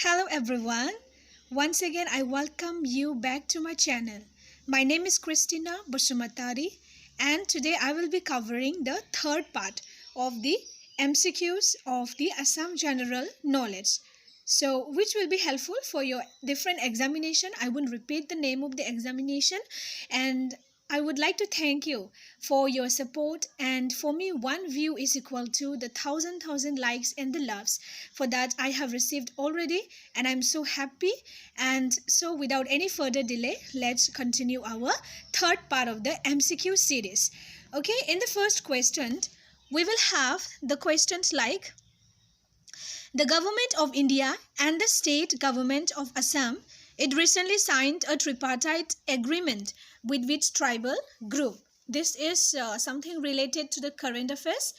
Hello everyone. Once again I welcome you back to my channel. My name is Christina Basumatari and today I will be covering the third part of the MCQs of the Assam General Knowledge. So which will be helpful for your different examination. I will repeat the name of the examination and I would like to thank you for your support, and for me one view is equal to the thousand likes and the loves. For that I have received already and I'm so happy. And so without any further delay, let's continue our third part of the MCQ series. Okay, in the first question we will have the questions like: the government of India and the state government of Assam, it recently signed a tripartite agreement with which tribal group? This is something related to the current affairs.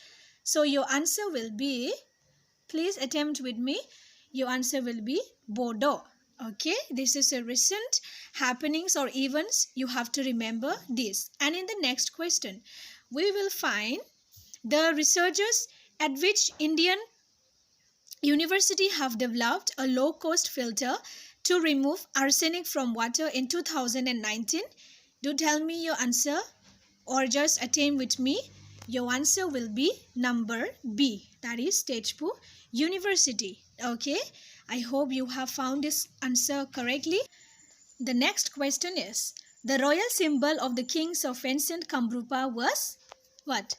So your answer will be, please attempt with me, your answer will be Bodo. Okay, this is a recent happenings or events. You have to remember this. And in the next question, we will find the researchers at which Indian university have developed a low-cost filter to remove arsenic from water in 2019. Do tell me your answer or just attempt with me. Your answer will be number B, that is Tezpur University. Okay, I hope you have found this answer correctly. The next question is: the royal symbol of the kings of ancient Kamrupa was what?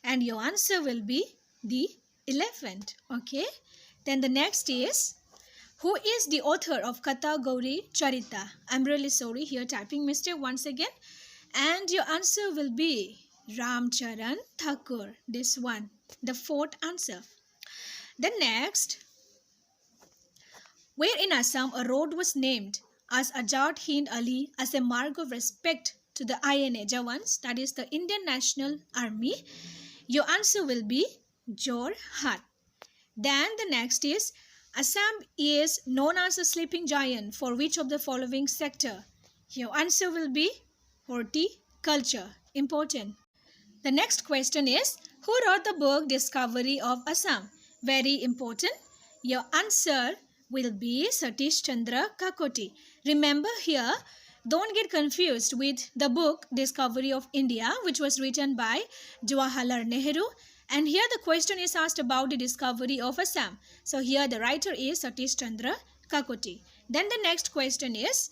And your answer will be the elephant. Okay, then the next is: who is the author of Katha Gauri Charita? I'm really sorry, here typing mistake once again. And your answer will be Ramcharan Thakur. This one, the fourth answer. The next: where in Assam a road was named as Azad Hind Ali as a mark of respect to the INA Jawans, that is the Indian National Army? Your answer will be Jorhat. Then the next is: Assam is known as a sleeping giant for which of the following sector? Your answer will be horticulture. Important. The next question is: who wrote the book Discovery of Assam? Very important. Your answer will be Satish Chandra Kakoti. Remember here, don't get confused with the book Discovery of India, which was written by Jawaharlal Nehru. And here the question is asked about the discovery of Assam. So here the writer is Satish Chandra Kakoti. Then the next question is: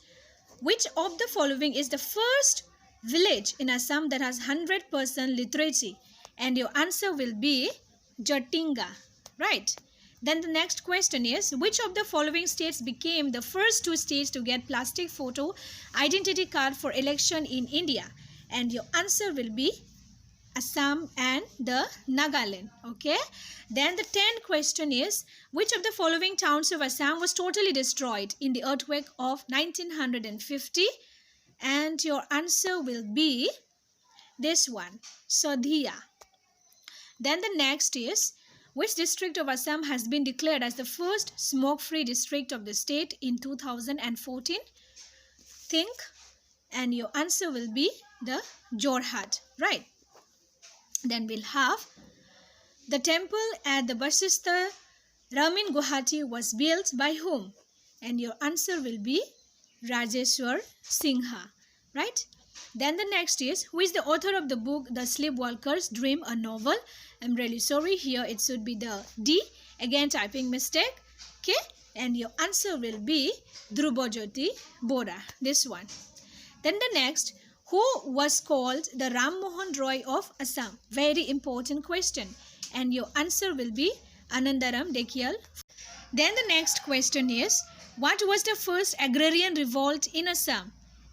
which of the following is the first village in Assam that has 100% literacy? And your answer will be Jatinga. Right. Then the next question is: which of the following states became the first two states to get plastic photo identity card for election in India? And your answer will be Assam and the Nagaland. Okay. Then the 10th question is: which of the following towns of Assam was totally destroyed in the earthquake of 1950? And your answer will be this one, Sadhia. Then the next is: which district of Assam has been declared as the first smoke-free district of the state in 2014? Think, and your answer will be the Jorhat. Right. Then we'll have the temple at the Basista Ram in Guwahati was built by whom? And your answer will be Rajeshwar Singha. Right. Then the next is: who is the author of the book The Sleepwalker's Dream, a novel? I'm really sorry, here it should be the D. Again typing mistake. Okay. And your answer will be Dhrubajyoti Bora. This one. Then the next: who was called the Ram Mohan Roy of Assam? Very important question. And your answer will be Anandaram Dekhial. Then the next question is: what was the first agrarian revolt in Assam?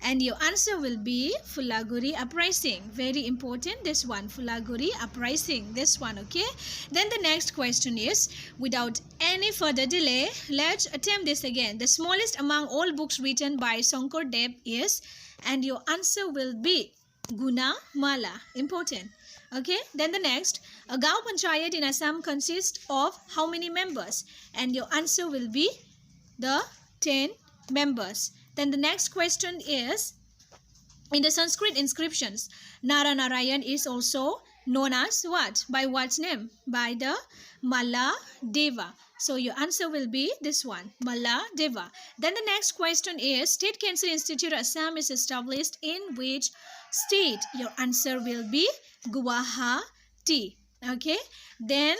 And your answer will be Phulaguri Uprising. Very important, this one, Phulaguri Uprising. This one, okay. Then the next question is: without any further delay, let's attempt this again. The smallest among all books written by Shankar Dev is? And your answer will be Guna Mala. Important. Okay. Then the next: a Gaon Panchayat in Assam consists of how many members? And your answer will be the 10 members. Then the next question is: in the Sanskrit inscriptions, Naranarayan is also known as what? By what name? By the Mala Deva. So your answer will be this one, Maladeva. Then the next question is, State Cancer Institute Assam is established in which state? Your answer will be Guwahati. Okay. Then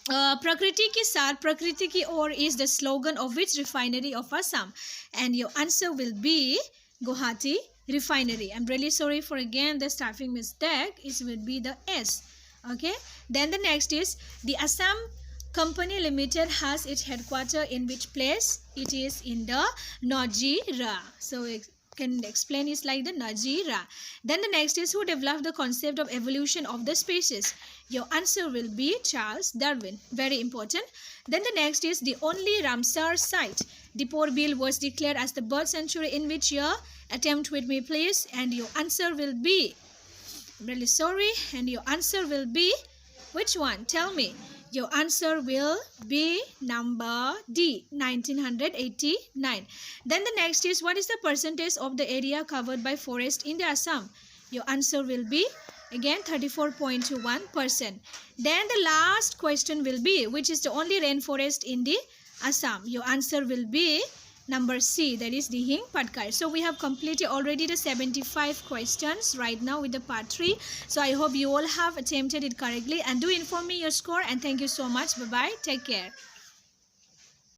Prakriti ki saath, Prakriti ki or is the slogan of which refinery of Assam? And your answer will be Guwahati Refinery. I'm really sorry for again the staffing mistake. It will be the S. Okay. Then the next is, the Assam Company Limited has its headquarters in which place? It is in the Najira. So can explain is like the Najira. Then the next is, who developed the concept of evolution of the species? Your answer will be Charles Darwin. Very important. Then the next is, the only Ramsar site. Deepor Bill was declared as the bird sanctuary in which year? Attempt with me please. And your answer will be, I'm really sorry, and your answer will be, which one? Tell me. Your answer will be number D, 1989. Then the next is, what is the percentage of the area covered by forest in the Assam? Your answer will be again 34.21%. Then the last question will be, which is the only rainforest in the Assam? Your answer will be number C, that is Dihing Patkar. So we have completed already the 75 questions right now with the part 3. So I hope you all have attempted it correctly, and do inform me your score, and thank you so much. Bye bye. Take care.